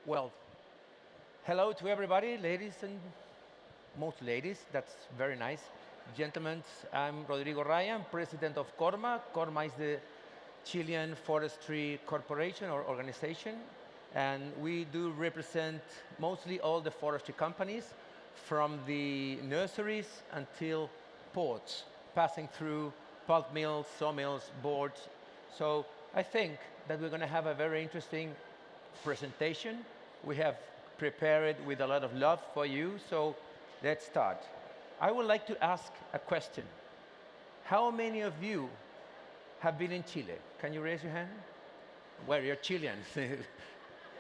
Well, hello to everybody, ladies and most ladies, that's very nice. Gentlemen, I'm Rodrigo Ryan, president of CORMA. CORMA is the Chilean Forestry Corporation or organization, and we do represent mostly all the forestry companies from the nurseries until ports, passing through pulp mills, sawmills, boards. So I think that we're going to have a very interesting presentation. We have prepared it with a lot of love for you, so let's start. I would like to ask a question. How many of you have been in Chile? Can you raise your hand? Well, you're Chileans.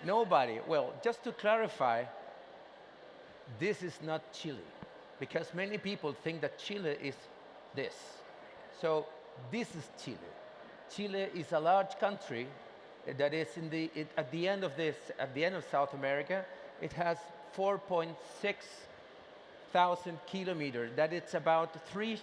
Nobody. Well, just to clarify, this is not Chile, because many people think that Chile is this. So this is Chile. Chile is a large country that is at the end of South America. It has 4.6 thousand kilometers. That it's about three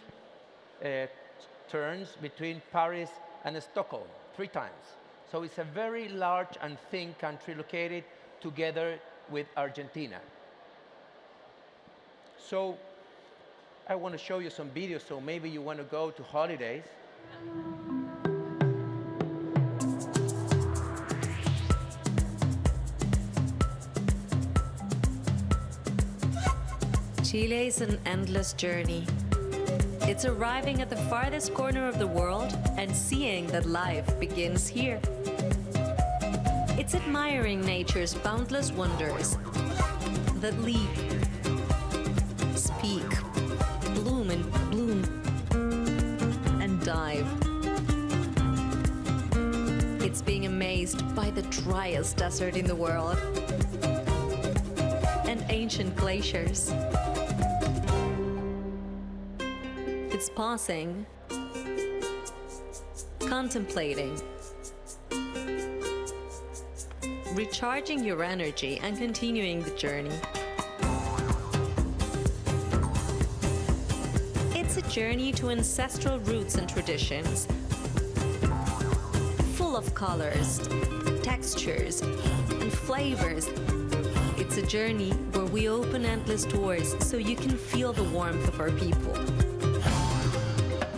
turns between Paris and Stockholm, 3 times. So it's a very large and thin country located together with Argentina. So I want to show you some videos, so maybe you want to go to holidays. Chile is an endless journey. It's arriving at the farthest corner of the world and seeing that life begins here. It's admiring nature's boundless wonders that leap, speak, bloom and bloom, and dive. It's being amazed by the driest desert in the world and ancient glaciers. It's pausing, contemplating, recharging your energy and continuing the journey. It's a journey to ancestral roots and traditions, full of colors, textures, and flavors. It's a journey where we open endless doors so you can feel the warmth of our people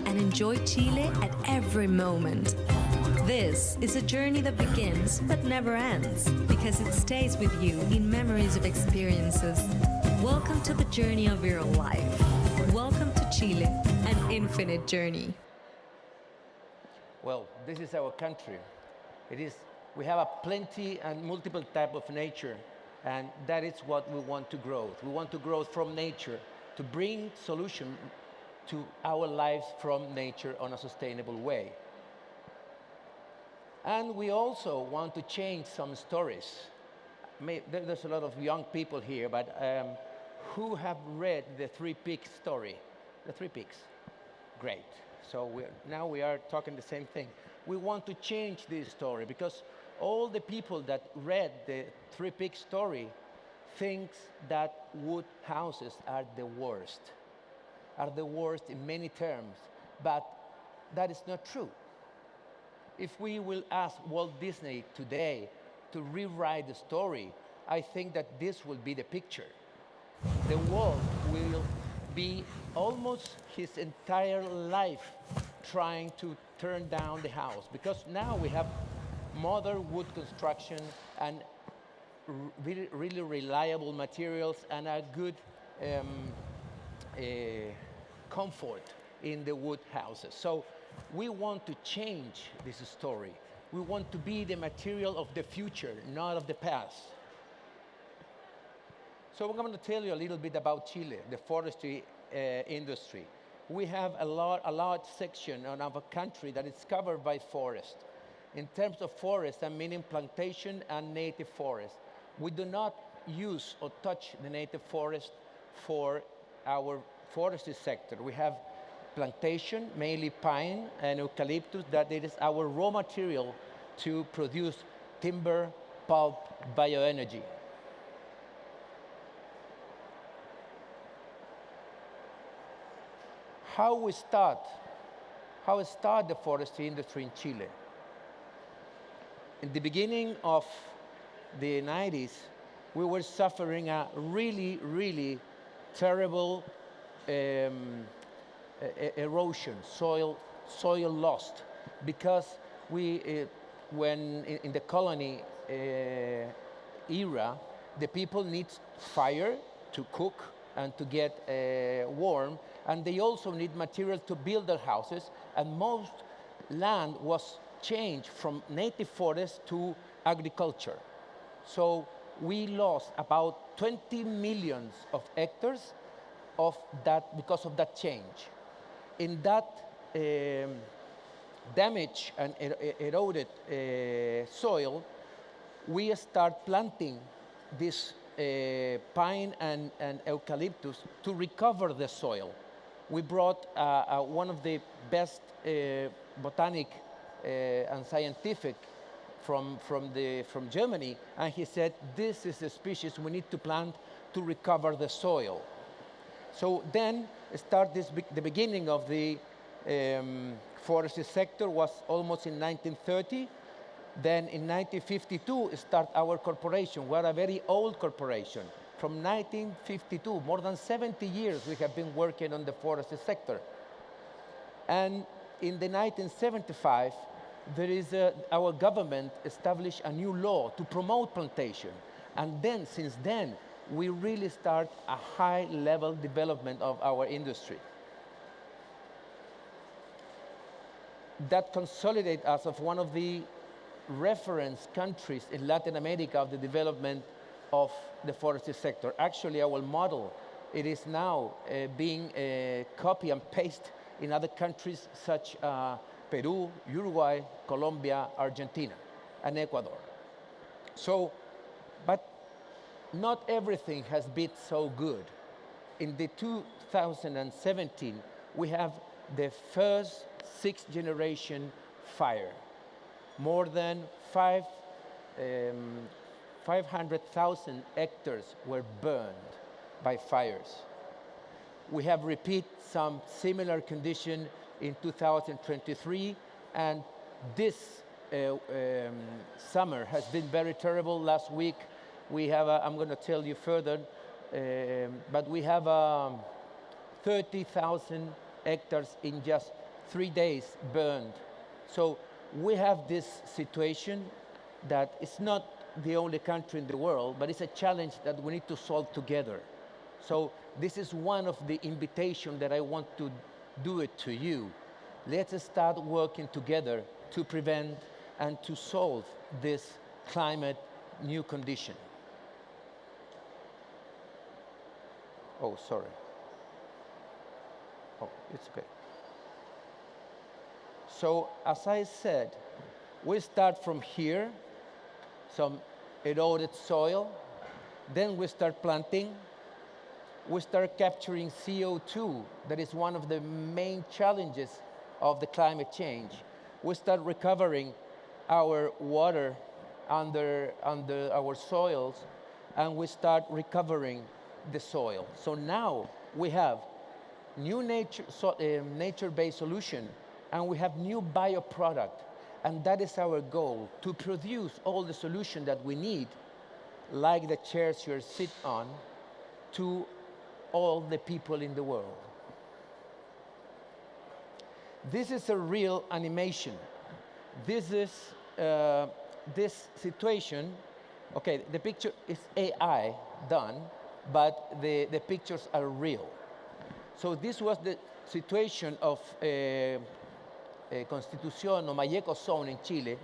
and enjoy Chile at every moment. This is a journey that begins but never ends because it stays with you in memories of experiences. Welcome to the journey of your life. Welcome to Chile, an infinite journey. Well, this is our country. We have a plenty and multiple type of nature, and that is what we want to grow. We want to grow from nature, to bring solution to our lives from nature on a sustainable way. And we also want to change some stories. There's a lot of young people here, but who have read the Three Pigs story? The Three Pigs. Great. So now we are talking the same thing. We want to change this story because all the people that read the Three Pigs story thinks that wood houses are the worst in many terms, but that is not true. If we will ask Walt Disney today to rewrite the story, I think that this will be the picture. The Walt will be almost his entire life trying to turn down the house, because now we have modern wood construction and really reliable materials and a good comfort in the wood houses. So we want to change this story. We want to be the material of the future, not of the past. So I'm going to tell you a little bit about Chile, the forestry industry. We have a large section of our country that is covered by forest. In terms of forest, I'm meaning plantation and native forest. We do not use or touch the native forest for our forestry sector. We have plantation, mainly pine and eucalyptus, that it is our raw material to produce timber, pulp, bioenergy. How start the forestry industry in Chile? In the beginning of the 90s, we were suffering a really, really terrible erosion, soil lost, because when in the colony era, the people need fire to cook and to get warm, and they also need material to build their houses, and most land was changed from native forest to agriculture. So we lost about 20 millions of hectares of that because of that change. In that damaged and eroded soil, we start planting this pine and eucalyptus to recover the soil. We brought one of the best botanic and scientific from Germany, and he said, this is a species we need to plant to recover the soil. So then the beginning of the forestry sector was almost in 1930. Then in 1952, start our corporation. We're a very old corporation. From 1952, more than 70 years, we have been working on the forestry sector. And in the 1975, our government established a new law to promote plantation. And then, since then, we really start a high-level development of our industry. That consolidates us as one of the reference countries in Latin America of the development of the forestry sector. Actually, our model, it is now being copy and paste in other countries such as Peru, Uruguay, Colombia, Argentina, and Ecuador. So, but not everything has been so good. In the 2017, we have the first sixth generation fire. More than 500,000 hectares were burned by fires. We have repeat some similar condition in 2023, and this summer has been very terrible. Last week, we have, I'm going to tell you further, but we have 30,000 hectares in just 3 days burned. So we have this situation that it's not the only country in the world, but it's a challenge that we need to solve together. So this is one of the invitations that I want to do it to you. Let's start working together to prevent and to solve this climate new condition. Oh, sorry. Oh, it's okay. So, as I said, we start from here, some eroded soil, then we start planting, we start capturing CO2, that is one of the main challenges of the climate change. We start recovering our water under our soils, and we start recovering the soil. So now we have new nature-based solution, and we have new bioproduct, and that is our goal, to produce all the solution that we need, like the chairs you're sitting on, to all the people in the world. This is a real animation. This is this situation. Okay, the picture is AI done, but the pictures are real. So this was the situation of Constitución or Malleco zone in Chile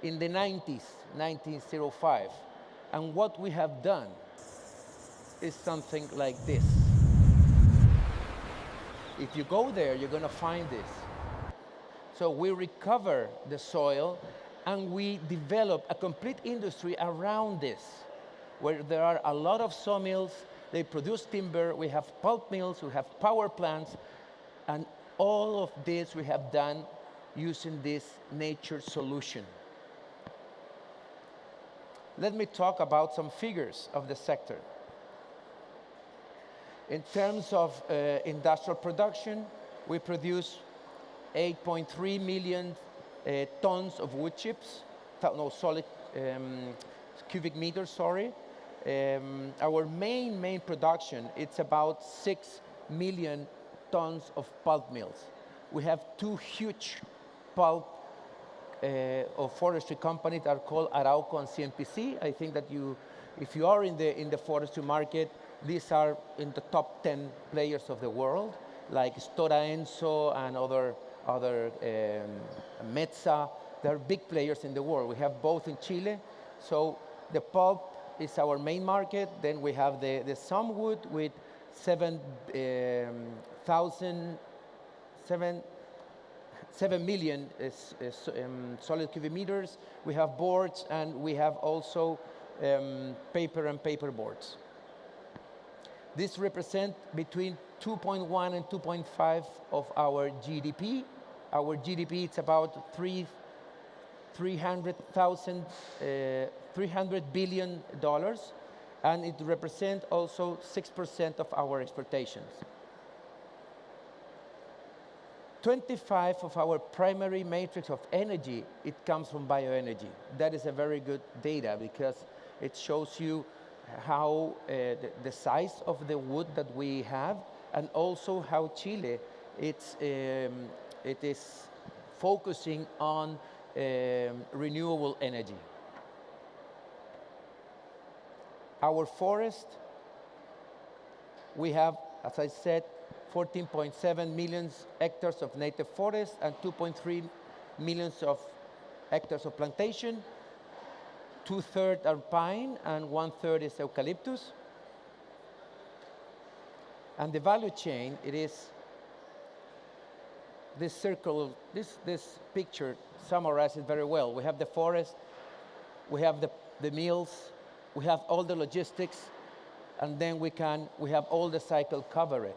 in the 90s, 1905. And what we have done is something like this. If you go there, you're going to find this. So we recover the soil, and we develop a complete industry around this, where there are a lot of sawmills, they produce timber, we have pulp mills, we have power plants, and all of this we have done using this nature solution. Let me talk about some figures of the sector. In terms of industrial production, we produce 8.3 million tons of wood chips, no, solid cubic meters, sorry. Our main production, it's about 6 million tons of pulp mills. We have two huge pulp or forestry companies that are called Arauco and CMPC. I think that if you are in the forestry market, these are in the top 10 players of the world, like Stora Enso and other Metza. They're big players in the world. We have both in Chile. So the pulp is our main market. Then we have the softwood with 7 million solid cubic meters. We have boards, and we have also paper and paper boards. This represents between 2.1 and 2.5 of our GDP. Our GDP is about $300 billion, and it represents also 6% of our exportations. 25 of our primary matrix of energy, it comes from bioenergy. That is a very good data because it shows you how the size of the wood that we have, and also how Chile it is focusing on renewable energy. Our forest, we have, as I said, 14.7 million hectares of native forest and 2.3 million of hectares of plantation. 2/3 are pine and 1/3 is eucalyptus. And the value chain, it is this circle, this picture summarizes very well. We have the forest, we have the mills, we have all the logistics, and then we have all the cycle covered.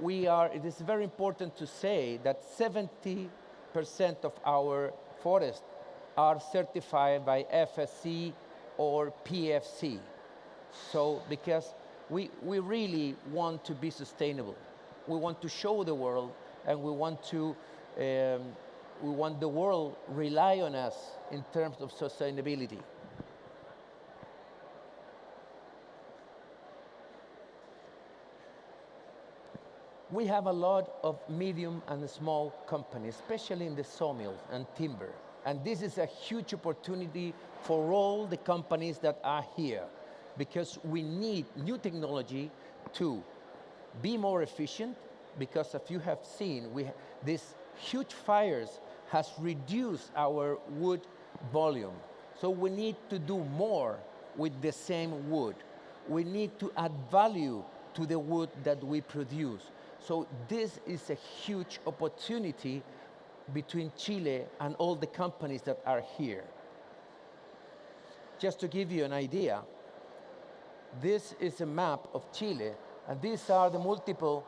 It is very important to say that 70% of our forests are certified by FSC or PFC. So because we really want to be sustainable. We want to show the world, and we want the world rely on us in terms of sustainability. We have a lot of medium and small companies, especially in the sawmills and timber. And this is a huge opportunity for all the companies that are here, because we need new technology to be more efficient, because as you have seen, these huge fires has reduced our wood volume. So we need to do more with the same wood. We need to add value to the wood that we produce. So this is a huge opportunity between Chile and all the companies that are here. Just to give you an idea, this is a map of Chile, and these are the multiple,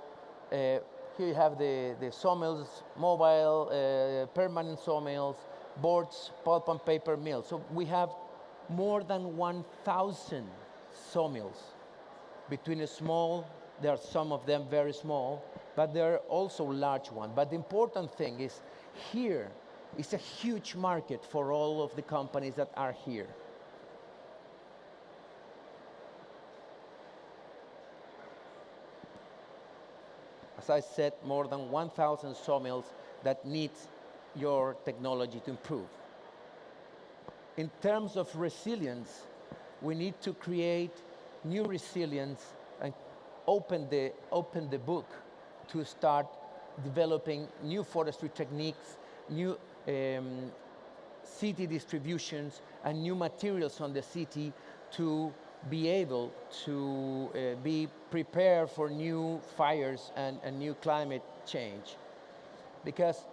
here you have the sawmills, mobile, permanent sawmills, boards, pulp and paper mills. So we have more than 1,000 sawmills. Between the small, there are some of them very small, but there are also large ones. But the important thing is, here is a huge market for all of the companies that are here. As I said, more than 1,000 sawmills that need your technology to improve. In terms of resilience, we need to create new resilience and open the book to start developing new forestry techniques, new city distributions, and new materials on the city to be able to be prepared for new fires and new climate change. Because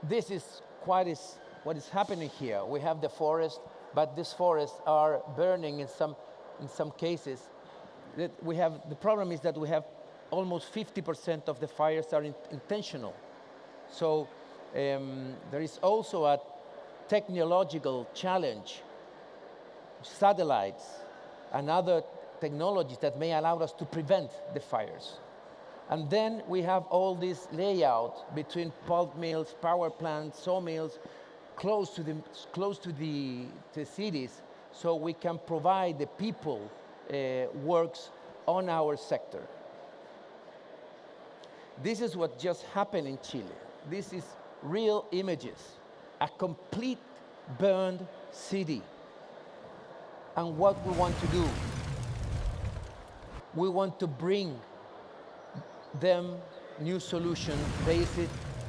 this is what is happening here. We have the forest, but these forests are burning in some cases. The problem is that we have almost 50% of the fires are intentional. So there is also a technological challenge. Satellites and other technologies that may allow us to prevent the fires. And then we have all this layout between pulp mills, power plants, sawmills, close to the cities, so we can provide the people works on our sector. This is what just happened in Chile. This is real images, a complete burned city. And what we want to do, we want to bring them new solution based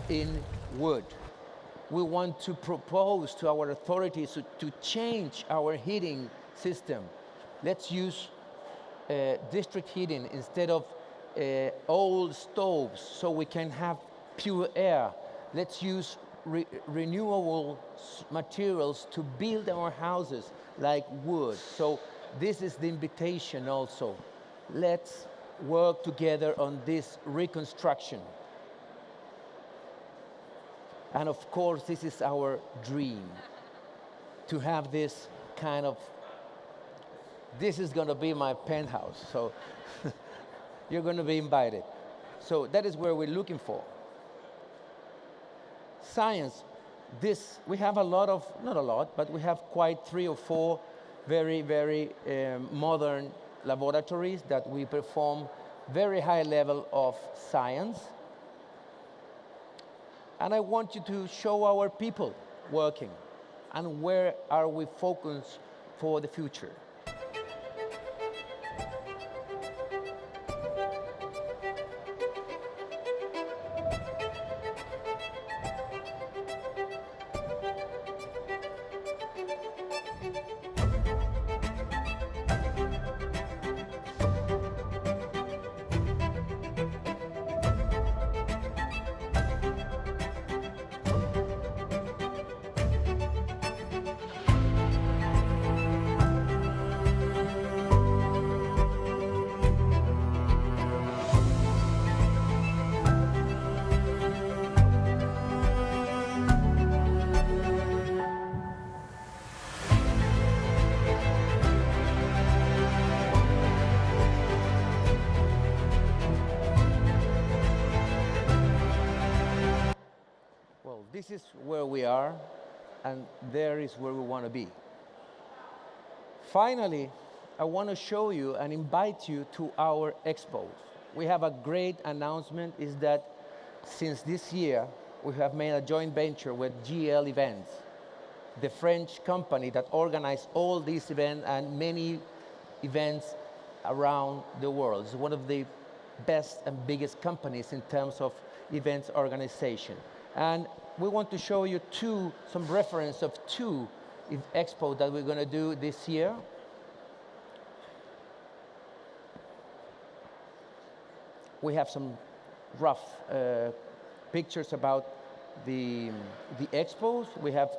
in wood. We want to propose to our authorities to change our heating system. Let's use district heating instead of old stoves so we can have pure air. Let's use renewable materials to build our houses like wood. So this is the invitation also. Let's work together on this reconstruction. And of course, this is our dream, to have this kind of, this is going to be my penthouse, so you're going to be invited. So that is where we're looking for. Science, this, we have a lot of, not a lot, but we have quite 3 or 4 very, very modern laboratories that we perform very high level of science. And I want you to show our people working and where are we focused for the future. This is where we are, and there is where we want to be. Finally, I want to show you and invite you to our expo. We have a great announcement, is that since this year, we have made a joint venture with GL Events, the French company that organizes all these events and many events around the world. It's one of the best and biggest companies in terms of events organization. And we want to show you some reference of 2 expos that we're going to do this year. We have some rough pictures about the expos. We have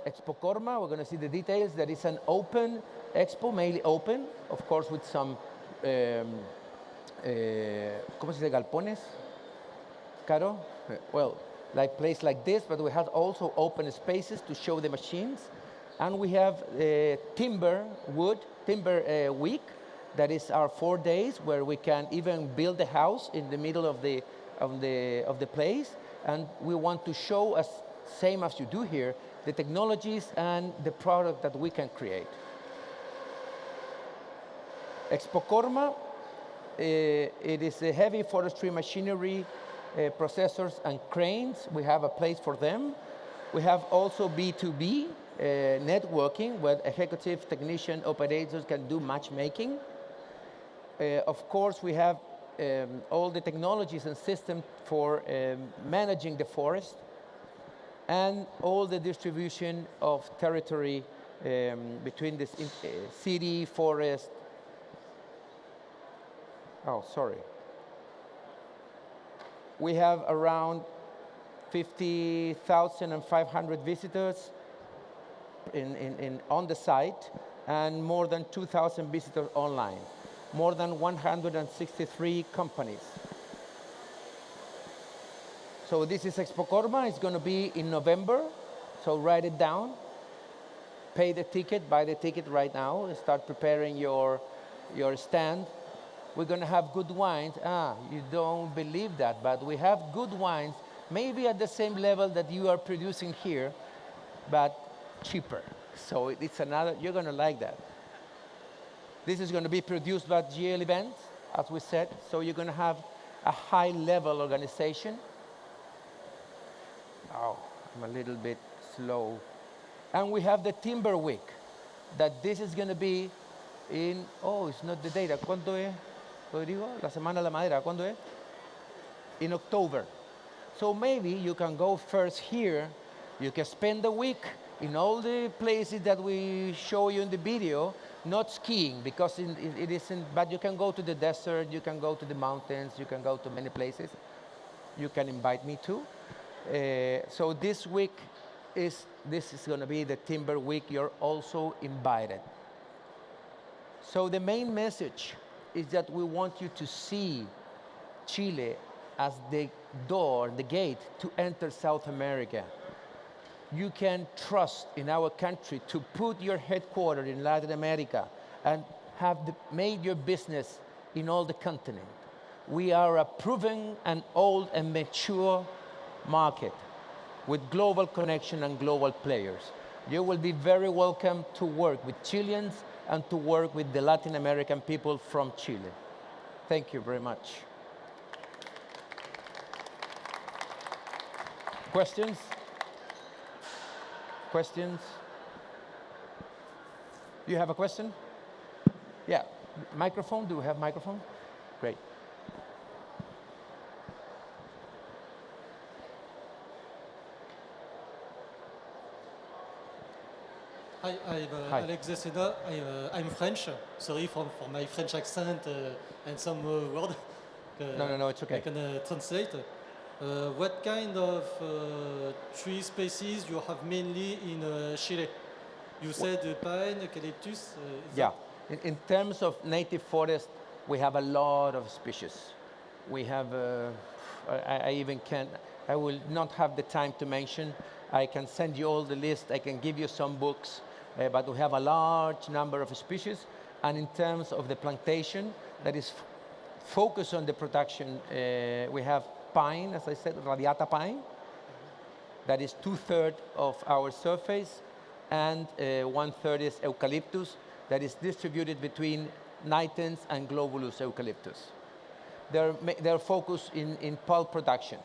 Expo CORMA. We're going to see the details. That is an open expo, mainly open, of course, with some ¿cómo se dice? Galpones, Caro? Well, like place like this, but we have also open spaces to show the machines. And we have timber week. That is our 4 days where we can even build a house in the middle of the place. And we want to show us, same as you do here, the technologies and the product that we can create. Expo CORMA, it is a heavy forestry machinery, processors and cranes. We have a place for them. We have also B2B networking, where executive technician operators can do matchmaking. Of course, we have all the technologies and systems for managing the forest, and all the distribution of territory between this city, forest. Oh, sorry. We have around 50,500 visitors on the site, and more than 2,000 visitors online. More than 163 companies. So this is Expo CORMA. It's going to be in November, so write it down. Pay the ticket, buy the ticket right now, and start preparing your stand. We're going to have good wines. You don't believe that, but we have good wines, maybe at the same level that you are producing here, but cheaper. So it's another, you're going to like that. This is going to be produced by GL Events, as we said. So you're going to have a high-level organization. Oh, I'm a little bit slow. And we have the Timber Week, that this is going to be in, oh, it's not the data. ¿Cuándo es, Rodrigo? La Semana de la Madera, ¿cuándo es? In October. So maybe you can go first here. You can spend the week in all the places that we show you in the video, not skiing, because it isn't, but you can go to the desert, you can go to the mountains, you can go to many places. You can invite me too. So this is going to be the Timber Week. You're also invited. So the main message is that we want you to see Chile as the door, the gate to enter South America. You can trust in our country to put your headquarters in Latin America and have made your business in all the continent. We are a proven and old and mature market with global connection and global players. You will be very welcome to work with Chileans and to work with the Latin American people from Chile. Thank you very much. Questions? Questions? You have a question? Yeah. Microphone? Do we have microphone? Great. Hi, I'm Alex Desena. I'm French. Sorry for my French accent and some words. No, it's okay. I can translate. What kind of tree species you have mainly in Chile? You said pine, eucalyptus. Yeah. In terms of native forest, we have a lot of species. We have, I will not have the time to mention. I can send you all the list. I can give you some books. But we have a large number of species. And in terms of the plantation, that is focused on the production, we have pine, as I said, radiata pine. That is 2/3 of our surface, and 1/3 is eucalyptus, that is distributed between nitens and globulus eucalyptus. They're focused in pulp production.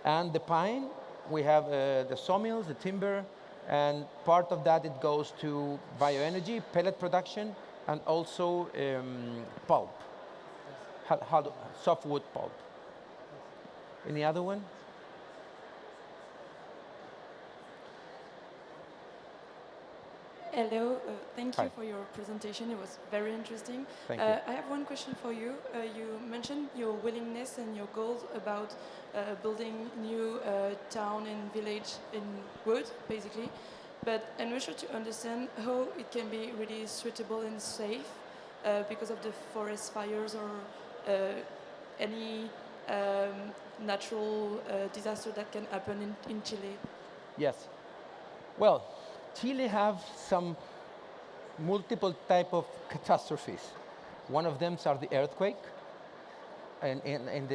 And the pine, we have the sawmills, the timber, and part of that it goes to bioenergy, pellet production, and also pulp, softwood pulp. Any other one? Hello, thank Hi. you for your presentation. It was very interesting. Thank you. I have one question for you. You mentioned your willingness and your goals about building new town and village in wood, basically. But I'm not sure to understand how it can be really suitable and safe because of the forest fires or any natural disaster that can happen in Chile. Yes. Well, Chile have some multiple type of catastrophes. One of them are the earthquake. And in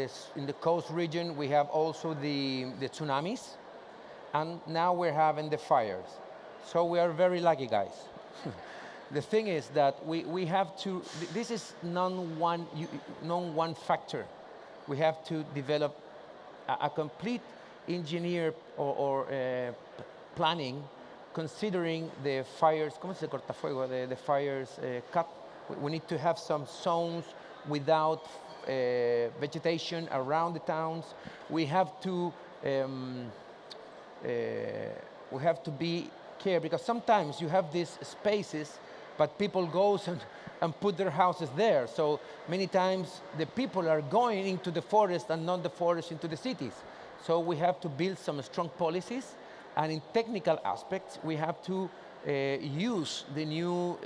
the coast region, we have also the tsunamis. And now we're having the fires. So we are very lucky, guys. The thing is that we have to, this is non-one factor. We have to develop a complete engineer or planning considering the fires, ¿cómo se corta fuego? The fires cut. We need to have some zones without vegetation around the towns. We have to be careful because sometimes you have these spaces, but people go and put their houses there. So many times the people are going into the forest and not the forest into the cities. So we have to build some strong policies. And in technical aspects, we have to use the new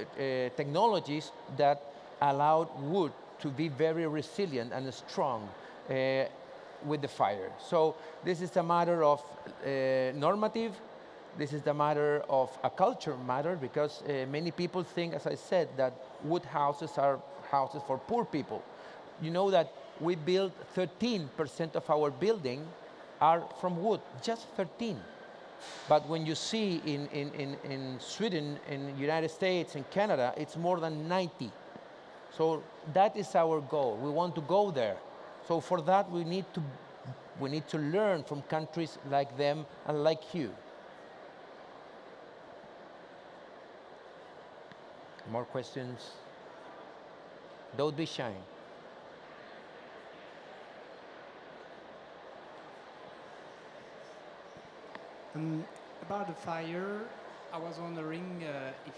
technologies that allowed wood to be very resilient and strong with the fire. So this is a matter of normative. This is a matter of a culture matter because many people think, as I said, that wood houses are houses for poor people. You know that we build 13% of our building are from wood, just 13. But when you see in Sweden, in United States, in Canada, it's more than 90. So that is our goal. We want to go there. So for that, we need to learn from countries like them and like you. More questions? Don't be shy. About the fire, I was wondering if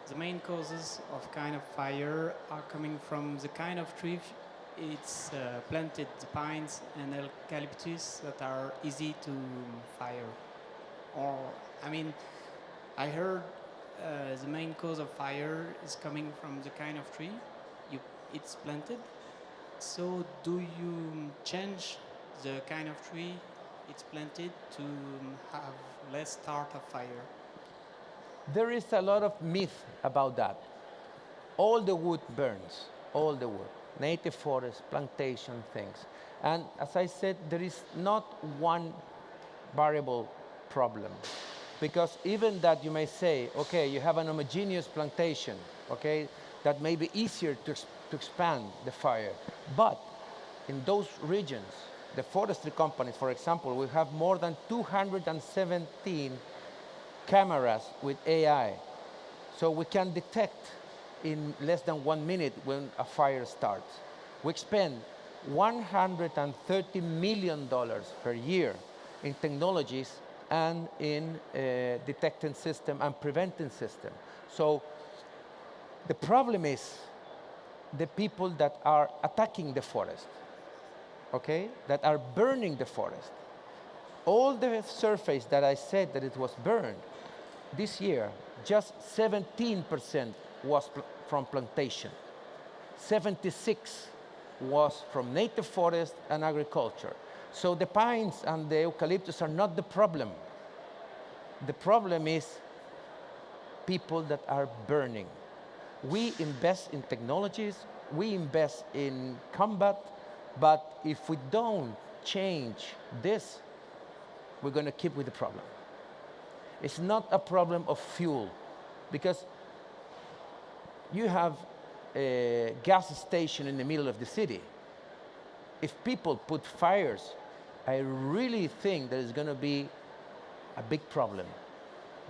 the main causes of kind of fire are coming from the kind of tree it's planted, the pines and eucalyptus that are easy to fire. Or, I mean, I heard the main cause of fire is coming from the kind of tree it's planted. So do you change the kind of tree it's planted to have less start of fire? There is a lot of myth about that. All the wood burns, all the wood. Native forest, plantation things. And as I said, there is not one variable problem. Because even that you may say, okay, you have an homogeneous plantation, okay, that may be easier to expand the fire. But in those regions, the forestry companies, for example, we have more than 217 cameras with AI. So we can detect in less than 1 minute when a fire starts. We spend $130 million per year in technologies and in detecting system and preventing system. So the problem is the people that are attacking the forest, okay, that are burning the forest. All the surface that I said that it was burned, this year, just 17% was from plantation. 76 was from native forest and agriculture. So the pines and the eucalyptus are not the problem. The problem is people that are burning. We invest in technologies, we invest in combat, but if we don't change this, we're going to keep with the problem. It's not a problem of fuel, because you have a gas station in the middle of the city. If people put fires, I really think there is going to be a big problem.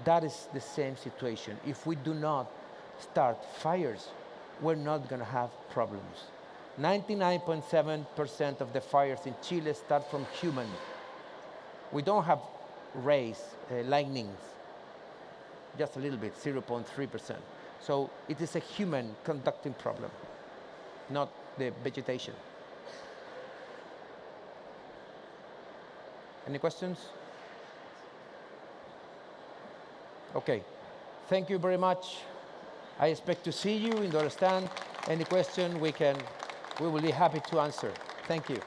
That is the same situation. If we do not start fires, we're not going to have problems. 99.7% of the fires in Chile start from human. We don't have rays, lightnings, just a little bit, 0.3%. So it is a human conducting problem, not the vegetation. Any questions? Okay, thank you very much. I expect to see you in the stand. Any question we will be happy to answer. Thank you.